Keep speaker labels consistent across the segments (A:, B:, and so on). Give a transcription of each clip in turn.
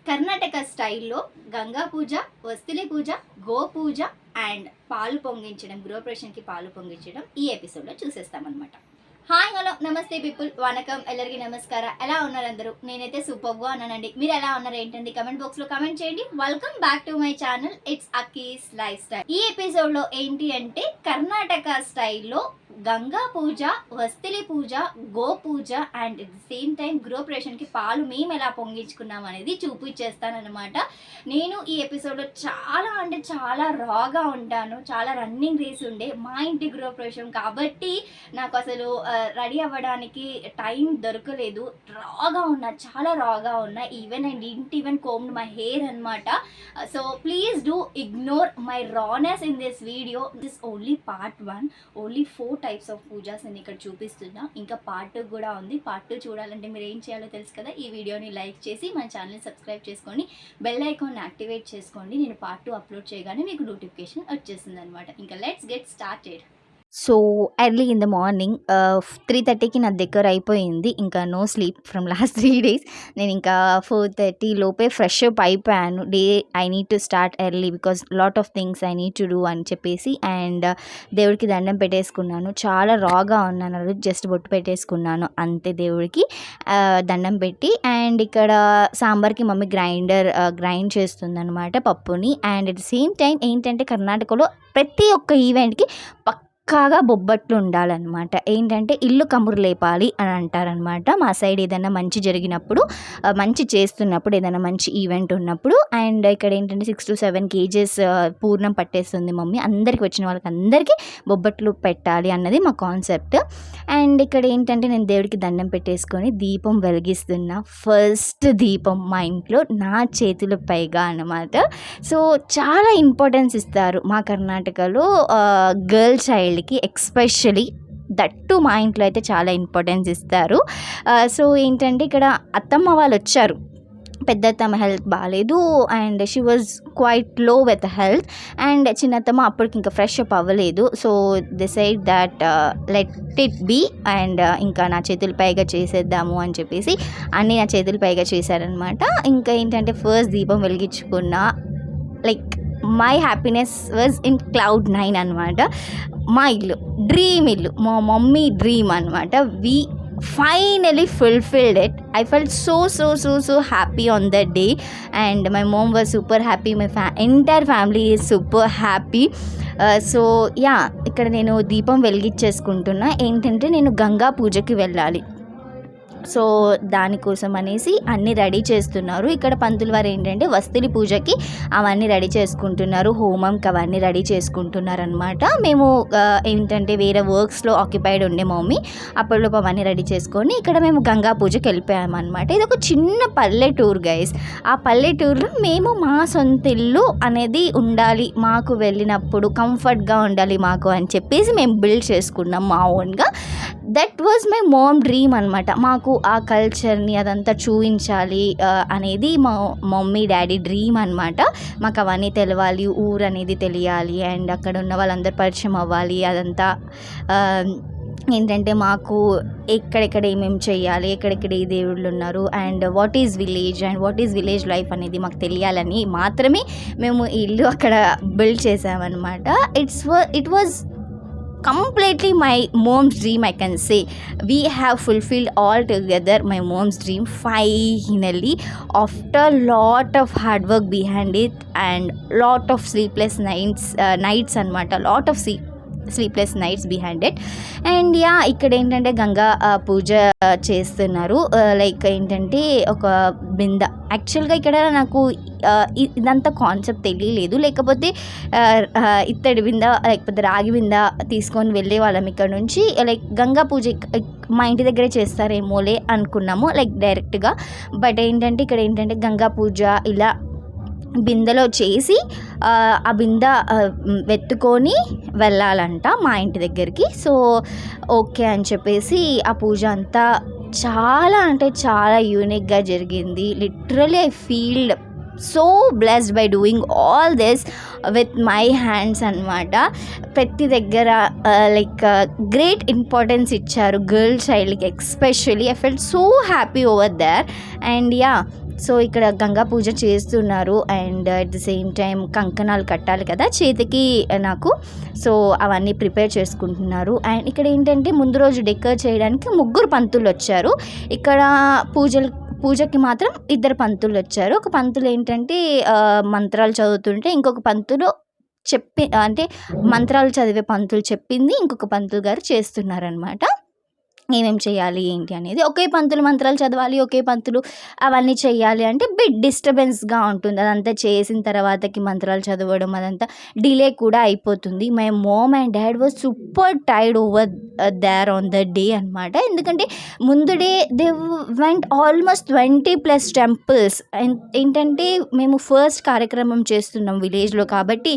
A: కర్ణాటక స్టైల్లో గంగా పూజ, వస్తులి పూజ, గో పూజ అండ్ పాలు పొంగించడం, గృహప్రవేశానికి పాలు పొంగించడం ఈ ఎపిసోడ్లో చూసేస్తామన్నమాట. హాయ్ హలో నమస్తే పీపుల్, వనకం, ఎల్లరికి నమస్కార. ఎలా ఉన్నారు అందరూ? నేనైతే సూపర్గా ఉన్నానండి. మీరు ఎలా ఉన్నారు ఏంటండి? కమెంట్ బాక్స్లో కమెంట్ చేయండి. Welcome back to my channel, it's Akki's lifestyle. ఈ ఎపిసోడ్లో ఏంటి అంటే కర్ణాటక స్టైల్లో గంగా పూజ, వస్తులి పూజ, గో puja and at the same time గృహప్రవేశానికి పాలు మేము ఎలా పొంగించుకున్నాం అనేది చూపించేస్తానమాట. నేను ఈ ఎపిసోడ్లో చాలా రాగా ఉంటాను. చాలా రన్నింగ్ రేస్ ఉండే మా ఇంటి గృహప్రవేశం కాబట్టి నాకు అసలు రెడీ అవ్వడానికి టైం దొరకలేదు. చాలా రాగా ఉన్నా. Even and even combed my hair అనమాట. So please do ignore my rawness in this video. This only part 1. Only 4 types of pujas నేను ఇక్కడ చూపిస్తున్నా. ఇంకా పార్ట్ 2 కూడా ఉంది. పార్ట్ 2 చూడాలంటే మీరు ఏం చేయాలో తెలుసు కదా. ఈ వీడియోని లైక్ చేసి మన ఛానల్ని సబ్స్క్రైబ్ చేసుకోండి, బెల్ ఐకాన్ని యాక్టివేట్ చేసుకోండి. నేను పార్ట్ 2 అప్లోడ్ చేయగానే మీకు నోటిఫికేషన్ వచ్చేస్తుంది అనమాట. ఇంకా let's get started.
B: So early in the morning 3:30కి నా దగ్గర అయిపోయింది. ఇంకా no sleep from last 3 days. నేను ఇంకా 4:30 లోపే ఫ్రెష్ అప్ అయిపోయాను. Day I need to start early because lot of things I need to do అని చెప్పేసి. అండ్ దేవుడికి దండం పెట్టేసుకున్నాను. చాలా రాగా ఉన్నాను. జస్ట్ బొట్టు పెట్టేసుకున్నాను అంతే దేవుడికి దండం పెట్టి. అండ్ ఇక్కడ సాంబార్కి మమ్మీ గ్రైండ్ చేస్తుంది అనమాట పప్పుని. And at the same time ఏంటంటే కర్ణాటకలో ప్రతి ఒక్క ఈవెంట్కి పక్కాగా బొబ్బట్లు ఉండాలన్నమాట. ఏంటంటే ఇల్లు కమురు లేపాలి అని అంటారనమాట. మా సైడ్ ఏదైనా మంచి జరిగినప్పుడు, మంచి చేస్తున్నప్పుడు, ఏదైనా మంచి ఈవెంట్ ఉన్నప్పుడు. అండ్ ఇక్కడ ఏంటంటే 6 to 7 kgs పూర్ణం పట్టేస్తుంది మమ్మీ. అందరికి వచ్చిన వాళ్ళకి అందరికీ బొబ్బట్లు పెట్టాలి అన్నది మా కాన్సెప్ట్. అండ్ ఇక్కడ ఏంటంటే నేను దేవుడికి దండం పెట్టేసుకొని దీపం వెలిగిస్తున్నా. ఫస్ట్ దీపం మా ఇంట్లో నా చేతుల పైగా అన్నమాట. సో చాలా ఇంపార్టెన్స్ ఇస్తారు మా కర్ణాటకలో గర్ల్ చైల్డ్కి ఎక్స్పెషలీ. దట్టు మా ఇంట్లో అయితే చాలా ఇంపార్టెన్స్ ఇస్తారు. సో ఏంటంటే ఇక్కడ అత్తమ్మ వాళ్ళు వచ్చారు. పెద్దత్తమ్మ హెల్త్ బాగాలేదు and she was quite low with health. And చిన్నత్తమ్మ అప్పటికి ఇంకా ఫ్రెష్ అప్ అవ్వలేదు. So decide that let it be. And ఇంకా నా చేతుల పైగా చేసేద్దాము అని చెప్పేసి అన్నీ నా చేతుల పైగా చేశారనమాట. ఇంకా ఏంటంటే ఫస్ట్ దీపం వెలిగించుకున్న like my happiness was in cloud 9 అనమాట. మా ఇల్లు డ్రీమ్ ఇల్లు, మా మమ్మీ డ్రీమ్ అనమాట. వి finally fulfilled it. I felt so happy on that day and my mom was super happy. My entire family is super happy. So yeah ఇక్కడ నేను దీపం వెలిగించేసుకుంటున్నా. ఏంటంటే నేను గంగా పూజకి వెళ్ళాలి. సో దానికోసం అనేసి అన్నీ రెడీ చేస్తున్నారు. ఇక్కడ పంతులు వారు ఏంటంటే వస్తులి పూజకి అవన్నీ రెడీ చేసుకుంటున్నారు. హోమంకి అవన్నీ రెడీ చేసుకుంటున్నారు అనమాట. మేము ఏంటంటే వేరే వర్క్స్లో ఆక్యుపైడ్ ఉండే మమ్మీ అప్పటిలోపు అవన్నీ రెడీ చేసుకొని ఇక్కడ మేము గంగా పూజకి వెళ్ళిపోయామన్నమాట. ఇది ఒక చిన్న పల్లెటూరు గైస్. ఆ పల్లెటూరులో మేము మా సొంత ఇల్లు అనేది ఉండాలి, మాకు వెళ్ళినప్పుడు కంఫర్ట్గా ఉండాలి మాకు అని చెప్పేసి మేము బిల్డ్ చేసుకున్నాం మా ఓన్గా. That was my mom dream అనమాట. మాకు ఆ కల్చర్ని అదంతా చూపించాలి అనేది మా మమ్మీ డాడీ డ్రీమ్ అనమాట. మాకు అవన్నీ తెలవాలి, ఊరు అనేది తెలియాలి అండ్ అక్కడ ఉన్న వాళ్ళందరూ పరిచయం అవ్వాలి. అదంతా ఏంటంటే మాకు ఎక్కడెక్కడ ఏమేమి చేయాలి, ఎక్కడెక్కడ ఏ దేవుళ్ళు ఉన్నారు and what is village and what is village life అనేది మాకు తెలియాలని మాత్రమే మేము ఈ ఇల్లు అక్కడ బిల్డ్ చేసామన్నమాట. It was completely my mom's dream, I can say. We have fulfilled all together my mom's dream finally after lot of hard work behind it and lot of sleepless nights anamata. Lot of sleepless nights behind it. And yeah ఇక్కడ ఏంటంటే గంగా పూజ చేస్తున్నారు. Like ఏంటంటే ఒక బింద, యాక్చువల్గా ఇక్కడ నాకు ఇదంతా concept తెలియలేదు. లేకపోతే ఇత్తడి బింద లేకపోతే రాగి బింద తీసుకొని వెళ్ళే వాళ్ళం ఇక్కడ నుంచి. లైక్ గంగా పూజ మా ఇంటి దగ్గరే చేస్తారేమోలే అనుకున్నాము లైక్ డైరెక్ట్గా. బట్ ఏంటంటే ఇక్కడ ఏంటంటే గంగా పూజ ఇలా బిందెలో చేసి ఆ బింద వెత్తుకొని వెళ్ళాలంట మా ఇంటి దగ్గరికి. సో ఓకే అని చెప్పేసి ఆ పూజ అంతా చాలా యూనిక్గా జరిగింది. Literally I feel so blessed by doing all this with my hands అనమాట. ప్రతి దగ్గర లైక్ గ్రేట్ ఇంపార్టెన్స్ ఇచ్చారు గర్ల్ చైల్డ్కి especially. I felt so happy over there. And yeah so ఇక్కడ గంగా పూజ చేస్తున్నారు and at the same time కంకణాలు కట్టాలి కదా చేతికి నాకు. సో అవన్నీ ప్రిపేర్ చేసుకుంటున్నారు. అండ్ ఇక్కడ ఏంటంటే ముందు రోజు డెకర్ చేయడానికి 3 పంతులు వచ్చారు. ఇక్కడ పూజకి మాత్రం 2 పంతులు వచ్చారు. ఒక పంతులు ఏంటంటే మంత్రాలు చదువుతుంటే, ఇంకొక పంతులు అంటే మంత్రాలు చదివే పంతులు చెప్పింది ఇంకొక పంతులు గారు చేస్తున్నారనమాట. ఏమేం చేయాలి ఏంటి అనేది. ఒకే పంతులు మంత్రాలు చదవాలి, ఒకే పంతులు అవన్నీ చేయాలి అంటే బిట్ డిస్టర్బెన్స్గా ఉంటుంది. అదంతా చేసిన తర్వాతకి మంత్రాలు చదవడం అదంతా డిలే కూడా అయిపోతుంది. My mom and dad was super tired over there on the day అనమాట. ఎందుకంటే ముందు day they went almost 20+ temples. ఏంటంటే మేము ఫస్ట్ కార్యక్రమం చేస్తున్నాం విలేజ్లో కాబట్టి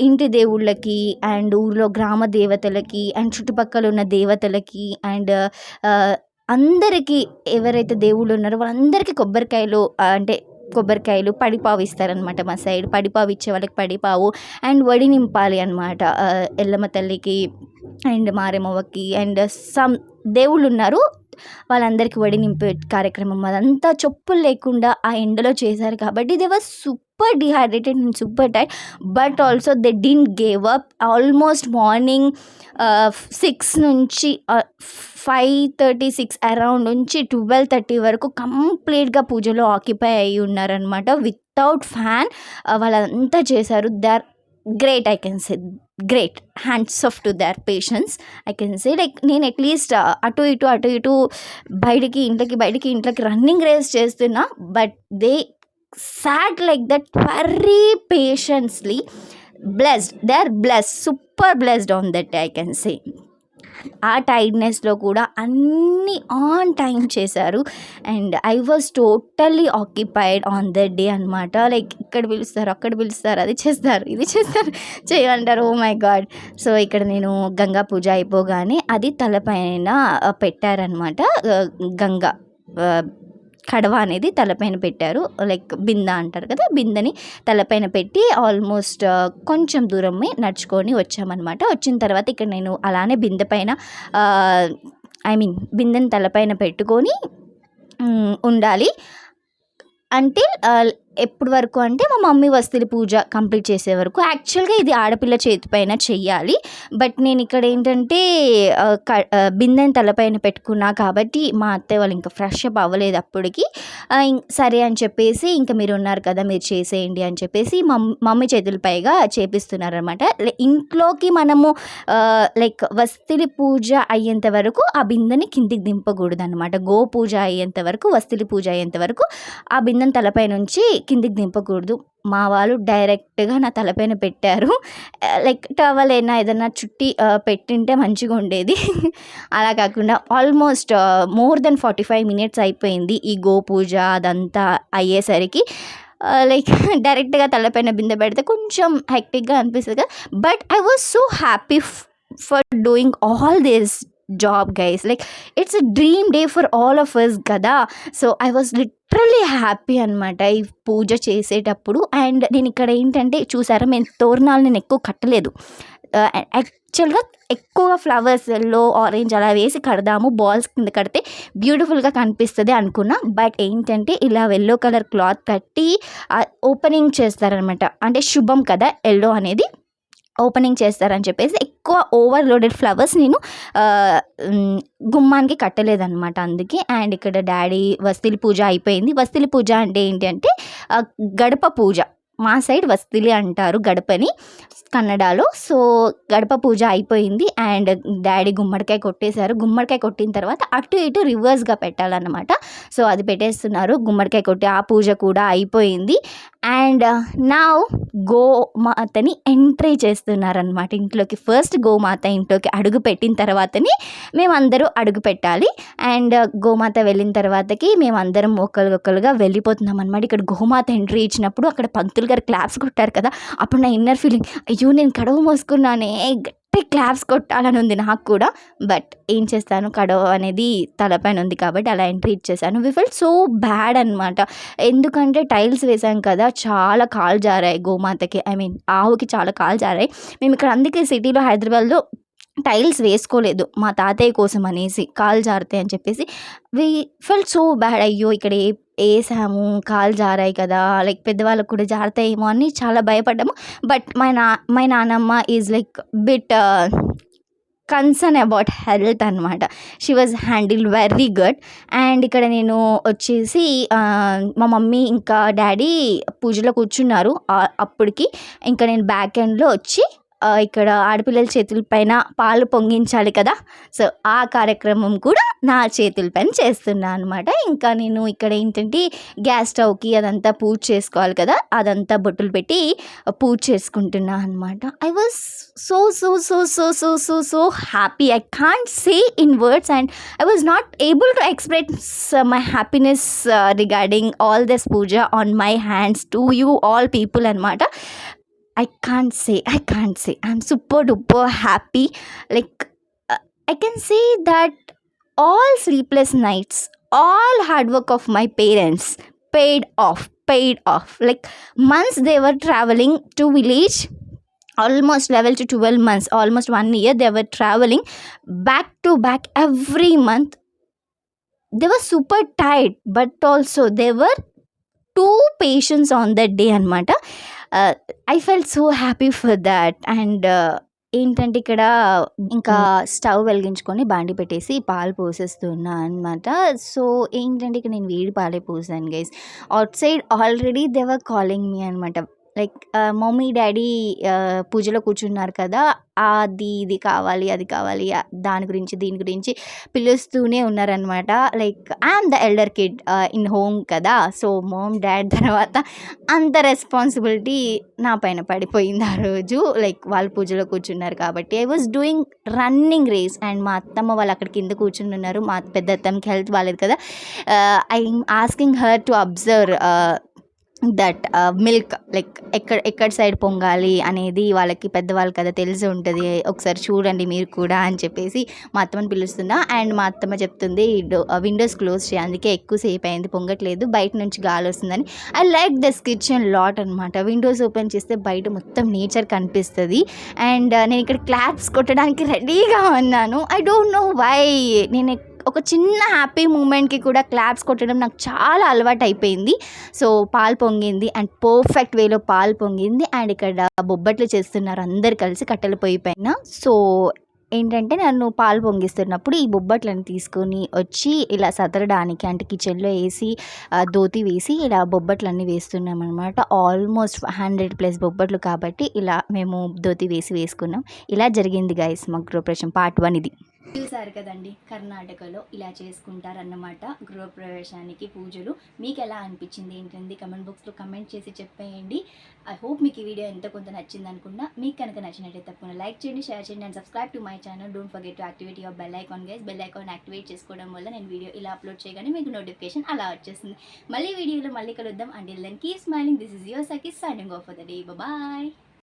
B: ఇంటి దేవుళ్ళకి అండ్ ఊర్లో గ్రామ దేవతలకి అండ్ చుట్టుపక్కల ఉన్న దేవతలకి అండ్ అందరికీ ఎవరైతే దేవుళ్ళు ఉన్నారో వాళ్ళందరికీ కొబ్బరికాయలు పడిపావు ఇస్తారనమాట. మా సైడ్ పడిపావు ఇచ్చే వాళ్ళకి పడిపావు అండ్ వడి నింపాలి అనమాట. ఎల్లమ్మ తల్లికి అండ్ మారేమవ్వకి అండ్ సమ్ దేవుళ్ళు ఉన్నారు వాళ్ళందరికీ వడి నింపే కార్యక్రమం. అదంతా చెప్పులు లేకుండా ఆ ఎండలో చేశారు కాబట్టి they were super dehydrated and super tired. But also they didn't gave up. Almost morning 6 నుంచి 5:36 అరౌండ్ నుంచి 12:30 వరకు కంప్లీట్గా పూజలో ఆక్యుపై అయ్యి ఉన్నారనమాట. వితౌట్ ఫ్యాన్ వాళ్ళంతా చేశారు. They are great, I can say great. Hands off to their patience I can say. Like నేను అట్లీస్ట్ అటు ఇటు బయటికి ఇంట్లోకి రన్నింగ్ రేస్ చేస్తున్నా. But they sat like that very patiently. Blessed, they are blessed, super blessed on that day, I can say. ఆ టైర్డ్నెస్లో కూడా అన్నీ on time చేశారు and I was totally occupied on that day అనమాట. Like ఇక్కడ పిలుస్తారు, అక్కడ పిలుస్తారు, అది చేస్తారు, ఇది చేస్తారు, చేయమంటారు. Oh my God. సో ఇక్కడ నేను గంగా పూజ అయిపోగానే అది తలపైన పెట్టారనమాట. గంగా కడవ అనేది తలపైన పెట్టారు. లైక్ బిందె అంటారు కదా, బిందెని తలపైన పెట్టి ఆల్మోస్ట్ కొంచెం దూరమే నడుచుకొని వచ్చామన్నమాట. వచ్చిన తర్వాత ఇక్కడ నేను అలానే బిందె పైన బిందెని తలపైన పెట్టుకొని ఉండాలి అంటిల్ ఎప్పటి వరకు అంటే మా మమ్మీ వస్తువుల పూజ కంప్లీట్ చేసే వరకు. యాక్చువల్గా ఇది ఆడపిల్ల చేతిపైన చెయ్యాలి. బట్ నేను ఇక్కడ ఏంటంటే బిందెని తలపైన పెట్టుకున్నా కాబట్టి మా అత్తయ్య వాళ్ళు ఇంకా ఫ్రెష్ అప్ అవ్వలేదు అప్పటికి. సరే అని చెప్పేసి ఇంకా మీరు ఉన్నారు కదా మీరు చేసేయండి అని చెప్పేసి మమ్మీ చేతుల పైగా చేపిస్తున్నారనమాట. ఇంట్లోకి మనము లైక్ వస్తువుల పూజ అయ్యేంత వరకు ఆ బిందెని కిందికి దింపకూడదు అనమాట. గో పూజ అయ్యేంత వరకు, వస్తువుల పూజ అయ్యేంత వరకు ఆ బిందెని తలపై నుంచి కిందికి దింపకూడదు. మా వాళ్ళు డైరెక్ట్గా నా తలపైన పెట్టారు. లైక్ టవల్ ఏదైనా చుట్టి పెట్టింటే మంచిగా ఉండేది. అలా కాకుండా ఆల్మోస్ట్ మోర్ దెన్ 45 minutes అయిపోయింది ఈ గో పూజ అదంతా అయ్యేసరికి. లైక్ డైరెక్ట్గా తలపైన బిందె పెడితే కొంచెం హెక్టిక్గా అనిపిస్తుంది కదా. But I was so happy for doing all this job guys. Like it's a dream day for all of us కదా. So I was literally happy అనమాట ఈ పూజ చేసేటప్పుడు. అండ్ నేను ఇక్కడ ఏంటంటే చూసారా, మేము తోరణాలు నేను ఎక్కువ కట్టలేదు. యాక్చువల్గా ఎక్కువగా ఫ్లవర్స్ ఎల్లో ఆరెంజ్ అలా వేసి కడదాము, బాల్స్ కింద కడితే బ్యూటిఫుల్గా కనిపిస్తుంది అనుకున్నా. బట్ ఏంటంటే ఇలా ఎల్లో కలర్ క్లాత్ కట్టి ఓపెనింగ్ చేస్తారనమాట. అంటే శుభం కదా ఎల్లో అనేది, ఓపెనింగ్ చేస్తారని చెప్పేసి ఎక్కువ ఓవర్లోడెడ్ ఫ్లవర్స్ నేను గుమ్మానికి కట్టలేదన్నమాట అందుకే. అండ్ ఇక్కడ డాడీ వస్తువుల పూజ అయిపోయింది. వస్తువుల పూజ అంటే ఏంటి అంటే గడప పూజ. మా సైడ్ వస్తువులే అంటారు గడపని కన్నడలో. సో గడప పూజ అయిపోయింది అండ్ డాడీ గుమ్మడికాయ కొట్టేశారు. గుమ్మడికాయ కొట్టిన తర్వాత అటు ఇటు రివర్స్గా పెట్టాలన్నమాట. సో అది పెట్టేస్తున్నారు. గుమ్మడికాయ కొట్టి ఆ పూజ కూడా అయిపోయింది. అండ్ నా గోమాతని ఎంట్రీ చేస్తున్నారనమాట ఇంట్లోకి. ఫస్ట్ గోమాత ఇంట్లోకి అడుగు పెట్టిన తర్వాతని మేమందరూ అడుగు పెట్టాలి. అండ్ గోమాత వెళ్ళిన తర్వాతకి మేమందరం ఒకరికొకరుగా వెళ్ళిపోతున్నాం అనమాట. ఇక్కడ గోమాత ఎంట్రీ ఇచ్చినప్పుడు అక్కడ పంతులు గారు క్లాప్స్ కొట్టారు కదా, అప్పుడు నా ఇన్నర్ ఫీలింగ్, అయ్యో నేను కడవ మోసుకున్నానే, గట్టి క్లాప్స్ కొట్టాలని ఉంది నాకు కూడా. బట్ ఏం చేస్తాను, కడవ అనేది తలపైన ఉంది కాబట్టి అలా ఎంట్రీ ఇచ్చేసాను. వి ఫెల్ట్ సో బ్యాడ్ అనమాట. ఎందుకంటే టైల్స్ వేసాం కదా, చాలా కాలు జారాయి గోమాతకి, ఆవుకి చాలా కాలు జారాయి. మేము ఇక్కడ అందుకే సిటీలో హైదరాబాద్లో టైల్స్ వేసుకోలేదు మా తాతయ్య కోసం అనేసి, కాలు జారుతాయి అని చెప్పేసి. We felt so bad. అయ్యో ఇక్కడ ఏ వేసాము, కాళ్ళు జారాయి కదా, లైక్ పెద్దవాళ్ళకి కూడా జారుతాయేమో అని చాలా భయపడ్డాము. బట్ మై నానమ్మ is like bit concern about health అనమాట. She was handle very good. And ఇక్కడ నేను వచ్చేసి మా మమ్మీ ఇంకా డాడీ పూజలో కూర్చున్నారు. అప్పటికి ఇంకా నేను బ్యాక్ ఎండ్లో వచ్చి ఇక్కడ ఆడపిల్లల చేతుల పైన పాలు పొంగించాలి కదా, సో ఆ కార్యక్రమం కూడా నా చేతుల పైన చేస్తున్నా అనమాట. ఇంకా నేను ఇక్కడ ఏంటంటే గ్యాస్ స్టవ్కి అదంతా పూజ చేసుకోవాలి కదా, అదంతా బొట్టులు పెట్టి పూజ చేసుకుంటున్నా అనమాట. I was so so so so so so so happy. I can't say in words and I was not able to express my happiness regarding all this puja on my hands to you all people అనమాట. I can't say. I'm super duper happy. Like, I can say that all sleepless nights, all hard work of my parents paid off. Like, months they were traveling to village, almost 11 to 12 months, almost 1 year they were traveling back to back every month. They were super tired, but also they were two patients on that day అనమాట. I felt so happy for that. And ఏంటంటే ఇక్కడ ఇంకా stove వెలిగించుకొని బాండి పెట్టేసి పాలు పోసేస్తున్నా అనమాట. So ఏంటంటే ఇక్కడ నేను వేడి పాలే పోసాను guys. Outside already they were calling me అనమాట. లైక్ మమ్మీ డాడీ పూజలో కూర్చున్నారు కదా, అది ఇది కావాలి అది కావాలి దాని గురించి దీని గురించి పిలుస్తూనే ఉన్నారనమాట. Like I'm the elder kid in home కదా, సో మామ్ డాడ్ తర్వాత అంత రెస్పాన్సిబిలిటీ నా పైన పడిపోయింది ఆ రోజు. లైక్ వాళ్ళు పూజలో కూర్చున్నారు కాబట్టి I was doing running race. అండ్ మా అత్తమ్మ వాళ్ళు అక్కడ కింద కూర్చుని ఉన్నారు. మా పెద్ద అత్తమ్మకి హెల్త్ బాగాలేదు కదా, I'm asking her to observe that milk, like ఎక్కడ సైడ్ పొంగాలి అనేది వాళ్ళకి పెద్దవాళ్ళు కదా తెలిసి ఉంటుంది, ఒకసారి చూడండి మీరు కూడా అని చెప్పేసి మా అత్తమ్మని పిలుస్తున్నా. అండ్ మా అత్తమ్మ చెప్తుంది విండోస్ క్లోజ్ చేయి, అందుకే ఎక్కువసేపు అయింది పొంగట్లేదు, బయట నుంచి గాలి వస్తుందని. I like this kitchen lot అనమాట. విండోస్ ఓపెన్ చేస్తే బయట మొత్తం నేచర్ కనిపిస్తుంది. అండ్ నేను ఇక్కడ క్లాప్స్ కొట్టడానికి రెడీగా ఉన్నాను. I don't know why. నేను ఒక చిన్న హ్యాపీ మూమెంట్కి కూడా క్లాప్స్ కొట్టడం నాకు చాలా అలవాటు అయిపోయింది. సో పాలు పొంగింది అండ్ పర్ఫెక్ట్ వేలో పాలు పొంగింది. అండ్ ఇక్కడ బొబ్బట్లు చేస్తున్నారు అందరు కలిసి కట్టెల పొయ్యి పైన. సో ఏంటంటే నన్ను పాలు పొంగిస్తున్నప్పుడు ఈ బొబ్బట్లను తీసుకొని వచ్చి ఇలా సదరడానికి అంటే కిచెన్లో వేసి దోతి వేసి ఇలా బొబ్బట్లన్నీ వేస్తున్నాం అనమాట. ఆల్మోస్ట్ 100+ బొబ్బట్లు కాబట్టి ఇలా మేము దోతి వేసుకున్నాం. ఇలా జరిగింది గైస్ మా గృహప్రవేశం పార్ట్ 1 ఇది.
A: చూసారు కదండి, కర్ణాటకలో ఇలా చేసుకుంటారన్నమాట గృహప్రవేశానికి పూజలు. మీకు ఎలా అనిపించింది ఏంటండి కమెంట్ బాక్స్లో కమెంట్ చేసి చెప్పేయండి. ఐ హోప్ మీకు ఈ వీడియో ఎంతో కొంత నచ్చింది అనుకున్నా. మీకు కనుక నచ్చినట్టయితే తప్పకుండా లైక్ చేయండి, షేర్ చేయండి and subscribe to my channel. Don't forget to activate your bell icon guys. Bell icon activate చేసుకోవడం వల్ల నేను వీడియో ఇలా అప్లోడ్ చేయగానే మీకు నోటిఫికేషన్ అలా వచ్చేస్తుంది. మళ్ళీ వీడియోలో మళ్ళీ కలుద్దాం. Until then keep smiling. This is your Sakhi signing off for the day. Bye.